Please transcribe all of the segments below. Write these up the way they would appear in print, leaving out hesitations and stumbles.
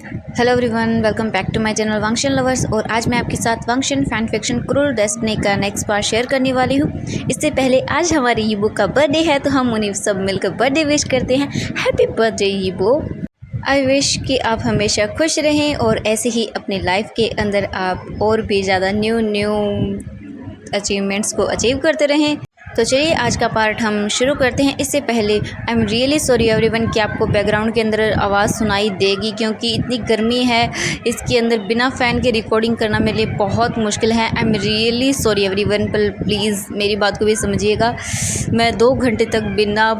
Hello everyone, welcome back to my channel WangXian lovers. और आज मैं आपके साथ WangXian fan fiction cruel destiny का नेक्स्ट पार्ट शेयर करने वाली हूँ। इससे पहले आज हमारी यीबो का बर्थडे है, तो हम उन्हें सब मिलकर बर्थडे विश करते हैं। Happy birthday Yibo. I wish कि आप हमेशा खुश रहें और ऐसे ही अपनी लाइफ के अंदर आप और भी ज़्यादा न्यू अचीवमेंट्स को अचीव करते रहें। तो चलिए आज का पार्ट हम शुरू करते हैं। इससे पहले I am really sorry everyone कि आपको बैकग्राउंड के अंदर आवाज़ सुनाई देगी, क्योंकि इतनी गर्मी है इसके अंदर बिना फ़ैन के रिकॉर्डिंग करना मेरे लिए बहुत मुश्किल है। I am really sorry everyone, पर प्लीज़ मेरी बात को भी समझिएगा। मैं 2 घंटे तक बिना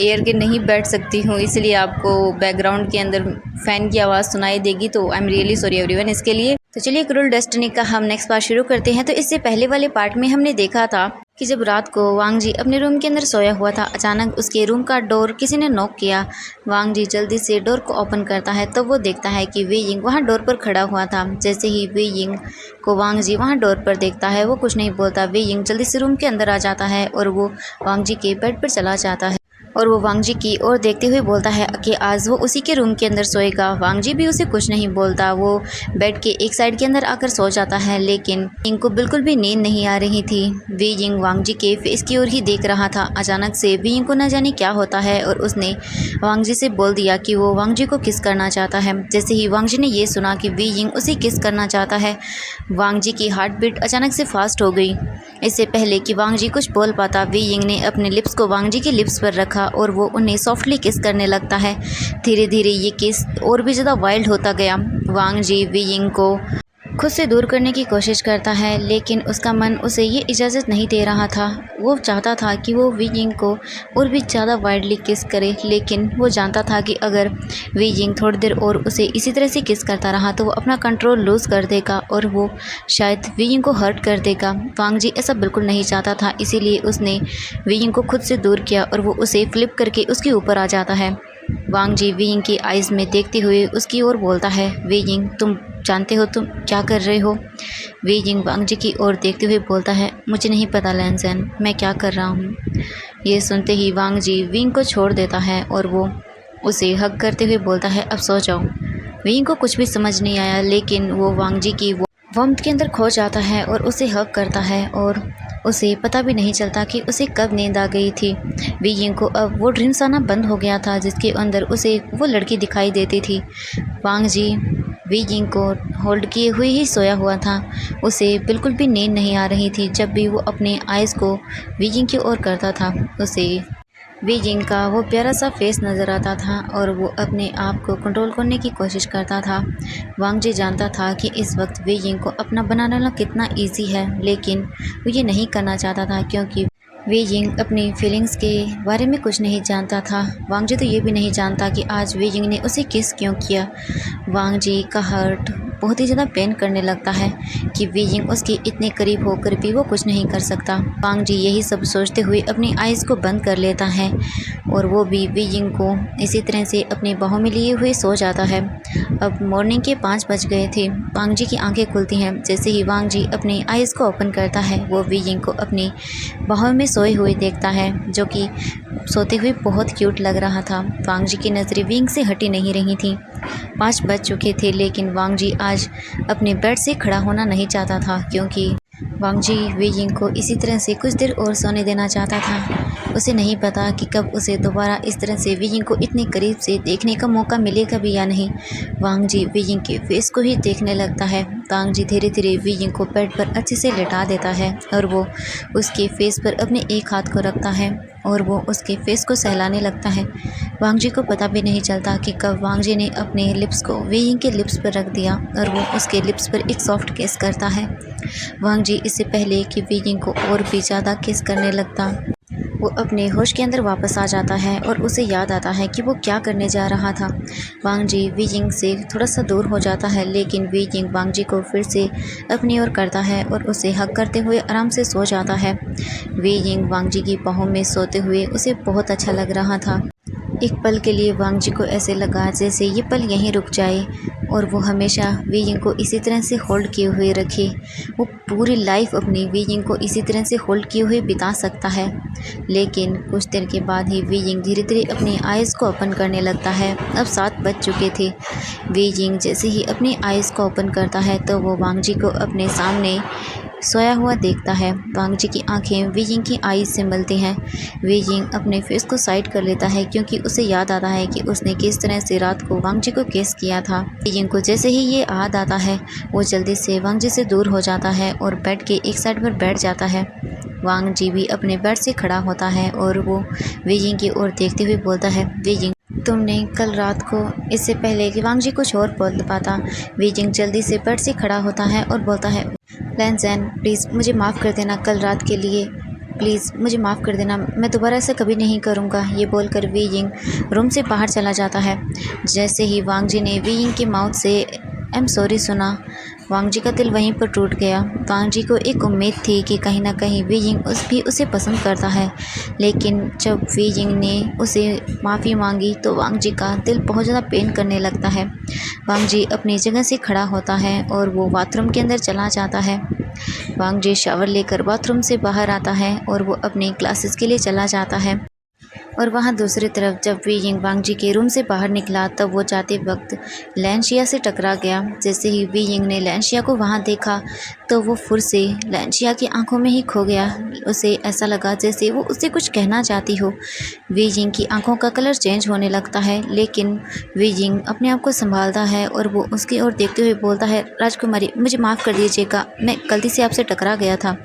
एयर के नहीं बैठ सकती हूँ, इसलिए आपको बैकग्राउंड के अंदर फ़ैन की आवाज़ सुनाई देगी। तो I am really sorry everyone इसके लिए। तो चलिए क्रूल डेस्टिनी का हम नेक्स्ट पार्ट शुरू करते हैं। तो इससे पहले वाले पार्ट में हमने देखा था कि जब रात को वांग जी अपने रूम के अंदर सोया हुआ था, अचानक उसके रूम का डोर किसी ने नॉक किया। वांग जी जल्दी से डोर को ओपन करता है तो वो देखता है कि वे यिंग वहाँ डोर पर खड़ा हुआ था। जैसे ही वे यिंग को वांग जी वहाँ डोर पर देखता है, वो कुछ नहीं बोलता। वे यिंग जल्दी से रूम के अंदर आ जाता है और वो वांग जी के बेड पर चला जाता है और वो वांग जी की ओर देखते हुए बोलता है कि आज वो उसी के रूम के अंदर सोएगा। वांग जी भी उसे कुछ नहीं बोलता, वो बेड के एक साइड के अंदर आकर सो जाता है। लेकिन यिंग को बिल्कुल भी नींद नहीं आ रही थी। वे यिंग वांग जी के फेस की ओर ही देख रहा था। अचानक से वे यिंग को न जाने क्या होता है और उसने वांग जी से बोल दिया कि वो वांग जी को किस करना चाहता है। जैसे ही वांग जी ने ये सुना कि वे यिंग उसे किस करना चाहता है, वांग जी की हार्ट बीट अचानक से फास्ट हो गई। इससे पहले कि वांग जी कुछ बोल पाता, वे यिंग ने अपने लिप्स को वांग जी के लिप्स पर रखा और वो उन्हें सॉफ्टली किस करने लगता है। धीरे धीरे ये किस और भी ज़्यादा वाइल्ड होता गया। वांग जी वे यिंग को खुद से दूर करने की कोशिश करता है, लेकिन उसका मन उसे ये इजाज़त नहीं दे रहा था। वो चाहता था कि वो वे यिंग को और भी ज़्यादा वाइल्डली किस करे, लेकिन वो जानता था कि अगर वे यिंग थोड़ी देर और उसे इसी तरह से किस करता रहा तो वो अपना कंट्रोल लूज़ कर देगा और वो शायद वे यिंग को हर्ट कर देगा। वांग जी ऐसा बिल्कुल नहीं चाहता था, इसीलिए उसने वे यिंग को खुद से दूर किया और वो उसे फ्लिप करके उसके ऊपर आ जाता है। वांग जी वे यिंग की आइज़ में देखते हुए उसकी ओर बोलता है, वे यिंग तुम जानते हो तुम क्या कर रहे हो? वे यिंग वांग जी की ओर देखते हुए बोलता है, मुझे नहीं पता लैनज़ेन, मैं क्या कर रहा हूँ। ये सुनते ही वांग जी वे यिंग को छोड़ देता है और वो उसे हग करते हुए बोलता है, अब सो जाओ। वे यिंग को कुछ भी समझ नहीं आया, लेकिन वो वांग जी की वार्मथ के अंदर खो जाता है और उसे हग करता है और उसे पता भी नहीं चलता कि उसे कब नींद आ गई थी। वे यिंग को अब वो ड्रीम्स आना बंद हो गया था जिसके अंदर उसे वो लड़की दिखाई देती थी। वांग जी वे यिंग को होल्ड किए हुए ही सोया हुआ था। उसे बिल्कुल भी नींद नहीं आ रही थी। जब भी वो अपने आइज़ को वे यिंग की ओर करता था, उसे वे यिंग का वो प्यारा सा फेस नज़र आता था और वो अपने आप को कंट्रोल करने की कोशिश करता था। वांग जी जानता था कि इस वक्त वे यिंग को अपना बनाना कितना इजी है, लेकिन वो ये नहीं करना चाहता था क्योंकि वे यिंग अपनी फीलिंग्स के बारे में कुछ नहीं जानता था। वांग जी तो ये भी नहीं जानता कि आज वे यिंग ने उसे किस क्यों किया। वांग जी का हार्ट बहुत ही ज़्यादा पेन करने लगता है कि वे यिंग उसके इतने करीब होकर भी वो कुछ नहीं कर सकता। वांग जी यही सब सोचते हुए अपनी आइज़ को बंद कर लेता है और वो भी वे यिंग को इसी तरह से अपनी बाहों में लिए हुए सो जाता है। अब मॉर्निंग के 5 बज गए थे। वांग जी की आंखें खुलती हैं। जैसे ही वांग जी अपनी आइज़ को ओपन करता है, वो वे यिंग को अपनी बाहों में सोए हुए देखता है, जो कि सोते हुए बहुत क्यूट लग रहा था। वांग जी की नज़रें वे यिंग से हटी नहीं रही थी। 5 बज चुके थे, लेकिन वांग जी आज अपने बेड से खड़ा होना नहीं चाहता था, क्योंकि वांग जी वे यिंग को इसी तरह से कुछ देर और सोने देना चाहता था। उसे नहीं पता कि कब उसे दोबारा इस तरह से वे यिंग को इतने करीब से देखने का मौका मिलेगा भी या नहीं। वांग जी वे यिंग के फेस को ही देखने लगता है। वांग जी धीरे धीरे वे यिंग को बेड पर अच्छे से लेटा देता है और वो उसके फेस पर अपने एक हाथ को रखता है और वो उसके फेस को सहलाने लगता है। वांग जी को पता भी नहीं चलता कि कब वांग जी ने अपने लिप्स को वे यिंग के लिप्स पर रख दिया और वो उसके लिप्स पर एक सॉफ्ट किस करता है। वांग जी इससे पहले कि वे यिंग को और भी ज़्यादा किस करने लगता, वो अपने होश के अंदर वापस आ जाता है और उसे याद आता है कि वो क्या करने जा रहा था। वांग जी वे यिंग से थोड़ा सा दूर हो जाता है, लेकिन वे यिंग वांग जी को फिर से अपनी ओर करता है और उसे हग करते हुए आराम से सो जाता है। वे यिंग वांग जी की बाहों में सोते हुए उसे बहुत अच्छा लग रहा था। एक पल के लिए वांग जी को ऐसे लगा जैसे ये पल यहीं रुक जाए और वो हमेशा वीजिंग को इसी तरह से होल्ड किए हुए रखे। वो पूरी लाइफ अपनी वीजिंग को इसी तरह से होल्ड किए हुए बिता सकता है। लेकिन कुछ देर के बाद ही वीजिंग धीरे धीरे अपनी आइज़ को ओपन करने लगता है। अब 7 बज चुके थे। वीजिंग जैसे ही अपनी आइज़ को ओपन करता है तो वो वांग जी को अपने सामने सोया हुआ देखता है। वांग जी की आंखें वीजिंग की आईज से मिलती हैं। वीजिंग अपने फेस को साइड कर लेता है क्योंकि उसे याद आता है कि उसने किस तरह से रात को वांग जी को किस किया था। वीजिंग को जैसे ही ये याद आता है वो जल्दी से वांग जी से दूर हो जाता है और बेड के एक साइड पर बैठ जाता है। वांग जी भी अपने बेड से खड़ा होता है और वो वीजिंग की ओर देखते हुए बोलता है, वीजिंग तुमने कल रात को, इससे पहले कि वांग जी कुछ और बोल पाता, वीजिंग जल्दी से बेड से खड़ा होता है और बोलता है, लैंज़ेन प्लीज़ मुझे माफ़ कर देना कल रात के लिए, प्लीज़ मुझे माफ़ कर देना, मैं दोबारा ऐसा कभी नहीं करूँगा। ये बोलकर वीजिंग रूम से बाहर चला जाता है। जैसे ही वांग जी ने वीजिंग के माउथ से आई एम सॉरी सुना, वांग जी का दिल वहीं पर टूट गया। वांग जी को एक उम्मीद थी कि कहीं ना कहीं वीजिंग उसे पसंद करता है, लेकिन जब वीजिंग ने उसे माफ़ी मांगी तो वांग जी का दिल बहुत ज़्यादा पेन करने लगता है। वांग जी अपनी जगह से खड़ा होता है और वो बाथरूम के अंदर चला जाता है। वांग जी शावर लेकर बाथरूम से बाहर आता है और वो अपनी क्लासेस के लिए चला जाता है। और वहाँ दूसरी तरफ जब वीजिंग वांग जी के रूम से बाहर निकला तब वो जाते वक्त लैंशिया से टकरा गया। जैसे ही वीजिंग ने लैंशिया को वहाँ देखा तो वो फिर से लैंशिया की आंखों में ही खो गया। उसे ऐसा लगा जैसे वो उससे कुछ कहना चाहती हो। वीजिंग की आंखों का कलर चेंज होने लगता है, लेकिन वीजिंग अपने आप को संभालता है और वो उसकी ओर देखते हुए बोलता है, राजकुमारी मुझे माफ़ कर दीजिएगा, मैं गलती से आपसे टकरा गया था।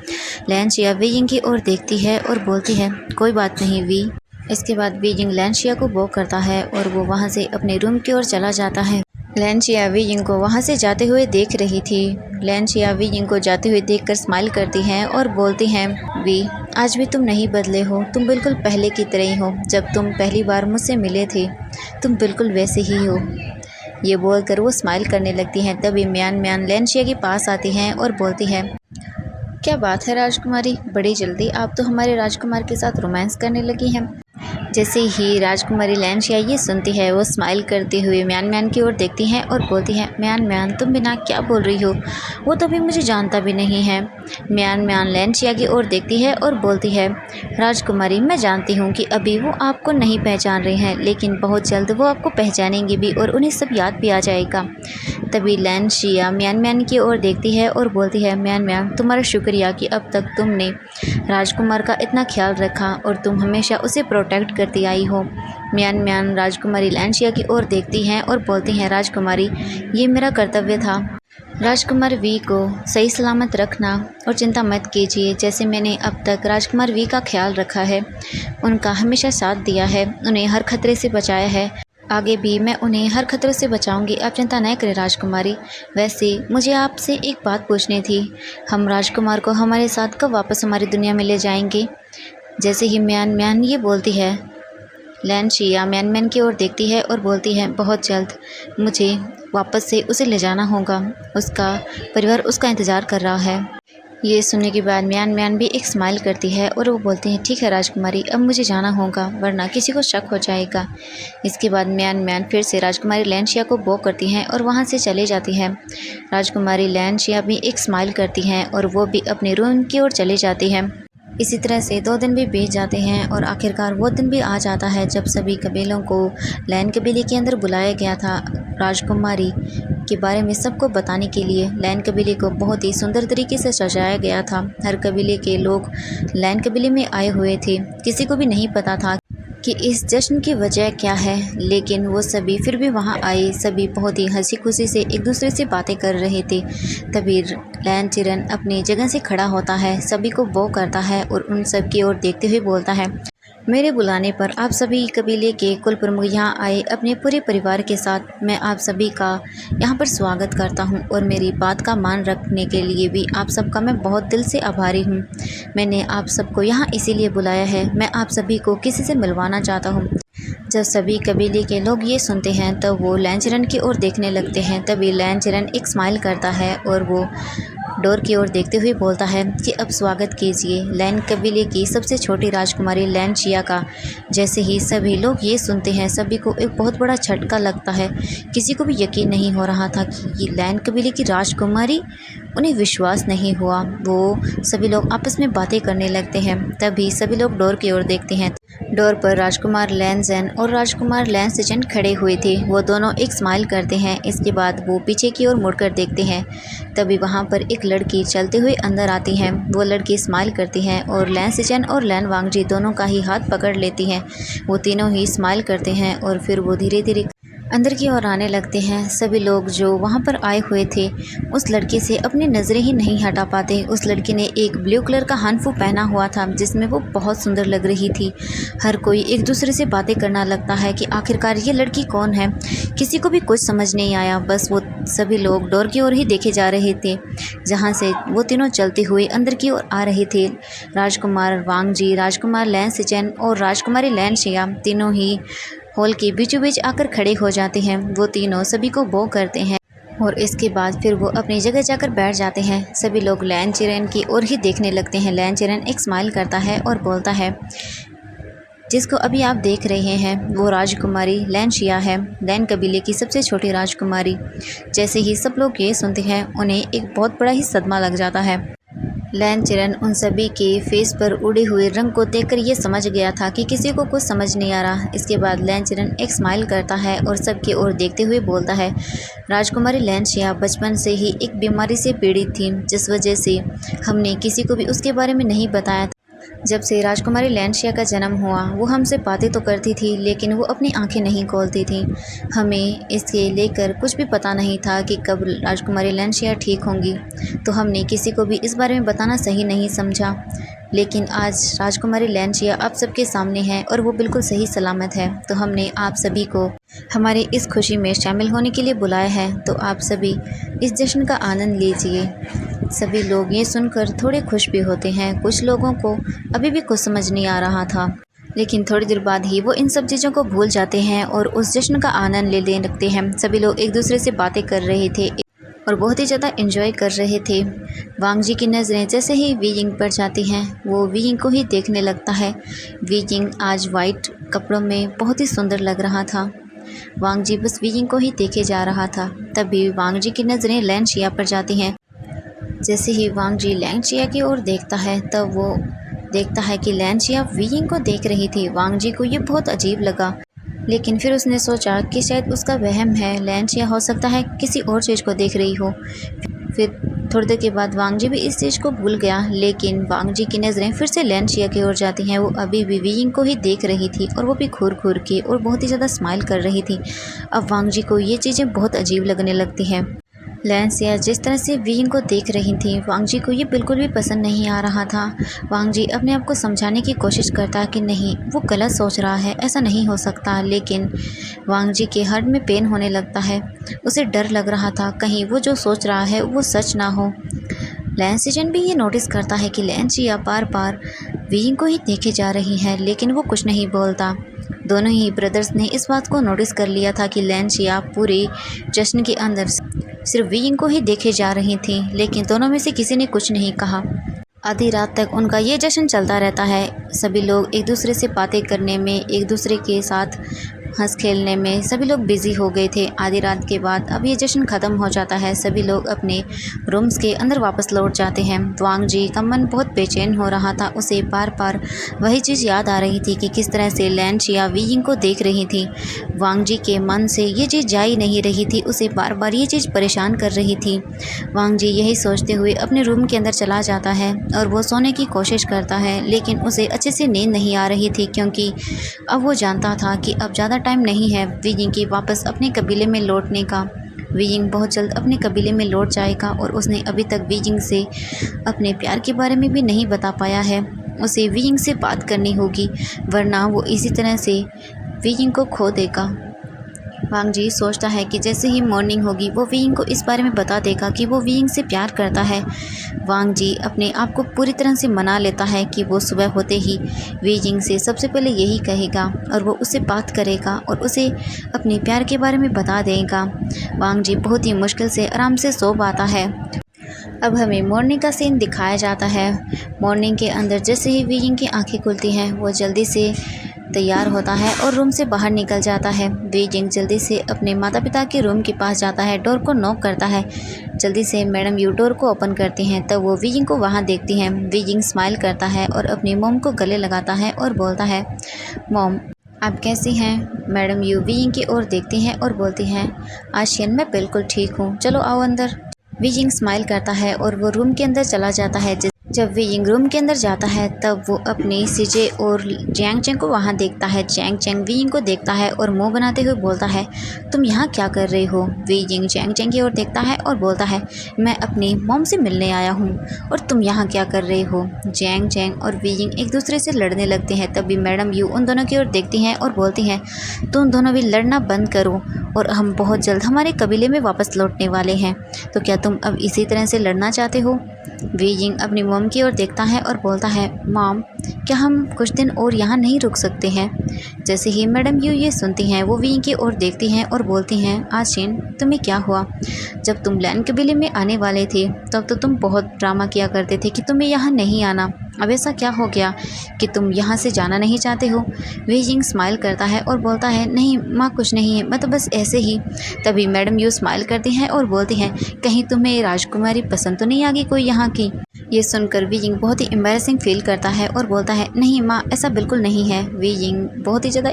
लैंशिया वीजिंग की ओर देखती है और बोलती है, कोई बात नहीं वी। इसके बाद वीजिंग लैंशिया को वो करता है और वो वहाँ से अपने रूम की ओर चला जाता है। लैंशिया वीजिंग को वहाँ से जाते हुए देख रही थी। लैंशिया वीजिंग को जाते हुए देखकर स्माइल करती हैं और बोलती हैं, वी आज भी तुम नहीं बदले हो, तुम बिल्कुल पहले की तरह ही हो। जब तुम पहली बार मुझसे मिले थे तुम बिल्कुल वैसे ही हो। ये बोलकर वो स्माइल करने लगती हैं। तभी म्यान म्यान लैंशिया के पास आती हैं और बोलती है, क्या बात है राजकुमारी, बड़ी जल्दी आप तो हमारे राजकुमार के साथ रोमांस करने लगी हैं। जैसे ही राजकुमारी लैंशिया ये सुनती है वो स्माइल करते हुए म्यान म्यान की ओर देखती हैं और बोलती हैं, म्यान म्यान तुम बिना क्या बोल रही हो, वो तो अभी मुझे जानता भी नहीं है। म्यान म्यान लैंशिया की ओर देखती है और बोलती है, राजकुमारी मैं जानती हूँ कि अभी वो आपको नहीं पहचान रहे हैं, लेकिन बहुत जल्द वो आपको पहचानेंगे भी और उन्हें सब याद भी आ जाएगा। तभी लैंशिया म्यान म्यान की ओर देखती है और बोलती है, म्यान म्यान तुम्हारा शुक्रिया कि अब तक तुमने राजकुमार का इतना ख्याल रखा और तुम हमेशा उसे प्रोटेक्ट करती आई हो। म्यान म्यान राजकुमारी लैंशिया की ओर देखती हैं और बोलती हैं, राजकुमारी ये मेरा कर्तव्य था। राजकुमार वी को सही सलामत रखना और चिंता मत कीजिए। जैसे मैंने अब तक राजकुमार वी का ख्याल रखा है, उनका हमेशा साथ दिया है, उन्हें हर खतरे से बचाया है, आगे भी मैं उन्हें हर खतरे से बचाऊंगी, आप चिंता न करें राजकुमारी। वैसे मुझे आपसे एक बात पूछनी थी, हम राजकुमार को हमारे साथ कब वापस हमारी दुनिया में ले जाएंगे। जैसे ही म्यान म्यान ये बोलती है, लैंशिया म्यान म्यान की ओर देखती है और बोलती है, बहुत जल्द मुझे वापस से उसे ले जाना होगा, उसका परिवार उसका इंतज़ार कर रहा है। ये सुनने के बाद म्यान म्यान भी एक स्माइल करती है और वो बोलती है, ठीक है राजकुमारी अब मुझे जाना होगा वरना किसी को शक हो जाएगा। इसके बाद म्यान म्यान फिर से राजकुमारी लैंशिया को बो करती हैं और वहाँ से चले जाती हैं। राजकुमारी लैंशिया भी एक स्माइल करती हैं और वो भी अपने रूम की ओर चली जाती हैं। इसी तरह से 2 दिन भी बीत जाते हैं और आखिरकार वो दिन भी आ जाता है जब सभी कबीलों को लैन कबीले के अंदर बुलाया गया था राजकुमारी के बारे में सबको बताने के लिए। लैन कबीले को बहुत ही सुंदर तरीके से सजाया गया था। हर कबीले के लोग लैन कबीले में आए हुए थे। किसी को भी नहीं पता था कि इस जश्न की वजह क्या है, लेकिन वो सभी फिर भी वहाँ आए। सभी बहुत ही हंसी खुशी से एक दूसरे से बातें कर रहे थे। तभी लैंचिरन अपनी जगह से खड़ा होता है, सभी को बो करता है और उन सब की ओर देखते हुए बोलता है, मेरे बुलाने पर आप सभी कबीले के कुल प्रमुख यहाँ आए अपने पूरे परिवार के साथ। मैं आप सभी का यहाँ पर स्वागत करता हूँ और मेरी बात का मान रखने के लिए भी आप सबका मैं बहुत दिल से आभारी हूँ। मैंने आप सबको यहाँ इसीलिए बुलाया है, मैं आप सभी को किसी से मिलवाना चाहता हूँ। जब सभी कबीले के लोग ये सुनते हैं तब वो लैंचिरन की ओर देखने लगते हैं। तभी लैंचिरन एक स्माइल करता है और वो डोर की ओर देखते हुए बोलता है कि अब स्वागत कीजिए लैन कबीले की सबसे छोटी राजकुमारी लैन चिया का। जैसे ही सभी लोग ये सुनते हैं सभी को एक बहुत बड़ा झटका लगता है। किसी को भी यकीन नहीं हो रहा था कि ये लैन कबीले की राजकुमारी, उन्हें विश्वास नहीं हुआ। वो सभी लोग आपस में बातें करने लगते हैं। तभी सभी लोग डोर की ओर देखते हैं। डोर पर राजकुमार लैन ज़ेन और राजकुमार लैन सिजन खड़े हुए थे। वो दोनों एक स्माइल करते हैं। इसके बाद वो पीछे की ओर मुड़कर देखते हैं। तभी वहाँ पर एक लड़की चलते हुए अंदर आती है। वो लड़की स्माइल करती है और लैन सिजन और लैन वांगजी दोनों का ही हाथ पकड़ लेती है। वो तीनों ही स्माइल करते हैं और फिर वो धीरे धीरे अंदर की ओर आने लगते हैं। सभी लोग जो वहाँ पर आए हुए थे उस लड़की से अपनी नज़रें ही नहीं हटा पाते। उस लड़की ने एक ब्लू कलर का हानफू पहना हुआ था जिसमें वो बहुत सुंदर लग रही थी। हर कोई एक दूसरे से बातें करना लगता है कि आखिरकार ये लड़की कौन है। किसी को भी कुछ समझ नहीं आया। बस वो सभी लोग डोर की ओर ही देखे जा रहे थे जहाँ से वो तीनों चलते हुए अंदर की ओर आ रहे थे। राजकुमार वांगजी, राजकुमार लैन सिचन और राजकुमारी लैन शिया तीनों ही हॉल के बीचों बीच आकर खड़े हो जाते हैं। वो तीनों सभी को बो करते हैं और इसके बाद फिर वो अपनी जगह जाकर बैठ जाते हैं। सभी लोग लैन चिरेन की ओर ही देखने लगते हैं। लैन चिरेन एक स्माइल करता है और बोलता है, जिसको अभी आप देख रहे हैं वो राजकुमारी लैन शिया है, लैन कबीले की सबसे छोटी राजकुमारी। जैसे ही सब लोग ये सुनते हैं उन्हें एक बहुत बड़ा ही सदमा लग जाता है। लैन चिरन उन सभी के फेस पर उड़े हुए रंग को देखकर ये समझ गया था कि किसी को कुछ समझ नहीं आ रहा। इसके बाद लैन चिरन एक स्माइल करता है और सबकी ओर देखते हुए बोलता है, राजकुमारी लैन शिया बचपन से ही एक बीमारी से पीड़ित थी जिस वजह से हमने किसी को भी उसके बारे में नहीं बताया था। जब से राजकुमारी लैन शिया का जन्म हुआ वो हमसे बातें तो करती थी लेकिन वो अपनी आंखें नहीं खोलती थी। हमें इसके लेकर कुछ भी पता नहीं था कि कब राजकुमारी लैन शिया ठीक होंगी, तो हमने किसी को भी इस बारे में बताना सही नहीं समझा। लेकिन आज राजकुमारी लैन शिया आप सबके सामने है और वो बिल्कुल सही सलामत है, तो हमने आप सभी को हमारी इस खुशी में शामिल होने के लिए बुलाया है। तो आप सभी इस जश्न का आनंद लीजिए। सभी लोग ये सुनकर थोड़े खुश भी होते हैं। कुछ लोगों को अभी भी कुछ समझ नहीं आ रहा था, लेकिन थोड़ी देर बाद ही वो इन सब चीज़ों को भूल जाते हैं और उस जश्न का आनंद लेने लगते हैं। सभी लोग एक दूसरे से बातें कर रहे थे और बहुत ही ज़्यादा एंजॉय कर रहे थे। वांगजी की नज़रें जैसे ही वी यिंग पर जाती हैं वो वी यिंग को ही देखने लगता है। वी यिंग आज वाइट कपड़ों में बहुत ही सुंदर लग रहा था। वांगजी बस वी यिंग को ही देखे जा रहा था। तभी वांगजी की नज़रें लैन शिया पर जाती हैं। जैसे ही वांगजी लैन शिया की ओर देखता है तब वो देखता है कि लैन शिया वी यिंग को देख रही थी। वांगजी को ये बहुत अजीब लगा, लेकिन फिर उसने सोचा कि शायद उसका वहम है, लैन शिया हो सकता है किसी और चीज़ को देख रही हो। फिर थोड़ी देर के बाद वांगजी भी इस चीज़ को भूल गया, लेकिन वांगजी की नज़रें फिर से लैन शिया की ओर जाती हैं। वो अभी भी वी यिंग को ही देख रही थी और वो भी घूर घूर के और बहुत ही ज़्यादा स्माइल कर रही थी। अब वांगजी को ये चीज़ें बहुत अजीब लगने लगती हैं। लैन शिया जिस तरह से वी यिंग को देख रही थी वांगजी को ये बिल्कुल भी पसंद नहीं आ रहा था। वांगजी अपने आप को समझाने की कोशिश करता कि नहीं, वो गलत सोच रहा है, ऐसा नहीं हो सकता। लेकिन वांगजी के हार्ट में पेन होने लगता है। उसे डर लग रहा था कहीं वो जो सोच रहा है वो सच ना हो। लैन सिजन भी ये नोटिस करता है कि लैन शिया बार बार वी यिंग को ही देखे जा रही है, लेकिन वो कुछ नहीं बोलता। दोनों ही ब्रदर्स ने इस बात को नोटिस कर लिया था कि लैन शिया पूरे जश्न के अंदर सिर्फ वी यिंग को ही देखे जा रही थी, लेकिन दोनों में से किसी ने कुछ नहीं कहा। आधी रात तक उनका ये जश्न चलता रहता है। सभी लोग एक दूसरे से बातें करने में, एक दूसरे के साथ हंस खेलने में सभी लोग बिजी हो गए थे। आधी रात के बाद अब ये जश्न ख़त्म हो जाता है। सभी लोग अपने रूम्स के अंदर वापस लौट जाते हैं। वांगजी का मन बहुत बेचैन हो रहा था। उसे बार बार वही चीज़ याद आ रही थी कि किस तरह से लैन शिया वी यिंग को देख रही थी। वांगजी के मन से ये चीज़ जा ही नहीं रही थी। उसे बार बार ये चीज़ परेशान कर रही थी। वांगजी यही सोचते हुए अपने रूम के अंदर चला जाता है और वो सोने की कोशिश करता है, लेकिन उसे अच्छे से नींद नहीं आ रही थी क्योंकि अब वो जानता था कि अब ज़्यादा टाइम नहीं है वी यिंग के वापस अपने कबीले में लौटने का। वी यिंग बहुत जल्द अपने कबीले में लौट जाएगा और उसने अभी तक वी यिंग से अपने प्यार के बारे में भी नहीं बता पाया है। उसे वी यिंग से बात करनी होगी, वरना वो इसी तरह से वी यिंग को खो देगा। वांगजी सोचता है कि जैसे ही मॉर्निंग होगी वो वी यिंग को इस बारे में बता देगा कि वो वी यिंग से प्यार करता है। वांगजी अपने आप को पूरी तरह से मना लेता है कि वो सुबह होते ही वी यिंग से सबसे पहले यही कहेगा और वो उससे बात करेगा और उसे अपने प्यार के बारे में बता देगा। वांगजी बहुत ही मुश्किल से आराम से सो पाता है। अब हमें मॉर्निंग का सीन दिखाया जाता है। मॉर्निंग के अंदर जैसे ही वीइंग की आंखें खुलती हैं वो जल्दी से तैयार होता है और रूम से बाहर निकल जाता है। वीइंग जल्दी से अपने माता पिता के रूम के पास जाता है, डोर को नॉक करता है। जल्दी से मैडम यू डोर को ओपन करती हैं, तब वो वीइंग को वहाँ देखती हैं। वीइंग स्माइल करता है और अपनी मॉम को गले लगाता है और बोलता है, मॉम आप कैसी हैं? मैडम यू वीइंग की ओर देखती हैं और बोलती हैं, आशियन मैं बिल्कुल ठीक हूँ, चलो आओ अंदर। वीइंग स्माइल करता है और वो रूम के अंदर चला जाता है। जब वीइंग रूम के अंदर जाता है तब वो अपनी सीजे और जैंग चैंग को वहाँ देखता है। जैंग चैंग वीइंग को देखता है और मुंह बनाते हुए बोलता है, तुम यहाँ क्या कर रही हो? वीइंग जैंग चैंग की ओर देखता है और बोलता है, मैं अपनी मॉम से मिलने आया हूँ और तुम यहाँ क्या कर रही हो? जैंग चैंग और वीइंग एक दूसरे से लड़ने लगते हैं। तभी मैडम यू उन दोनों की ओर देखती हैं और बोलती हैं, तुम दोनों भी लड़ना बंद करो और हम बहुत जल्द हमारे कबीले में वापस लौटने वाले हैं, तो क्या तुम अब इसी तरह से लड़ना चाहते हो? वीइंग अपनी मॉम की ओर देखता है और बोलता है, मॉम क्या हम कुछ दिन और यहाँ नहीं रुक सकते हैं? जैसे ही मैडम यू ये सुनती हैं वो वीइंग की ओर देखती हैं और बोलती हैं, आशिन तुम्हें क्या हुआ? जब तुम लैन कबीले में आने वाले थे तब तो तुम बहुत ड्रामा किया करते थे कि तुम्हें यहाँ नहीं आना, अब ऐसा क्या हो गया कि तुम यहाँ से जाना नहीं चाहते हो? वीइंग स्माइल करता है और बोलता है, नहीं माँ कुछ नहीं है, मैं तो बस ऐसे ही। तभी मैडम यू स्माइल करती हैं और बोलती हैं, कहीं तुम्हें राजकुमारी पसंद तो नहीं आ गई कोई यहाँ की? ये सुनकर वीइंग बहुत ही एम्बैरेसिंग फील करता है और बोलता है, नहीं माँ ऐसा बिल्कुल नहीं है। वीइंग बहुत ही ज़्यादा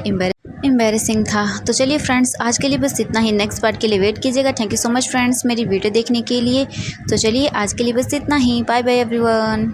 एम्बैरेसिंग था। तो चलिए फ्रेंड्स आज के लिए बस इतना ही, नेक्स्ट पार्ट के लिए वेट कीजिएगा। Thank you so much friends मेरी वीडियो देखने के लिए। तो चलिए आज के लिए बस इतना ही, बाय बाय एवरीवन।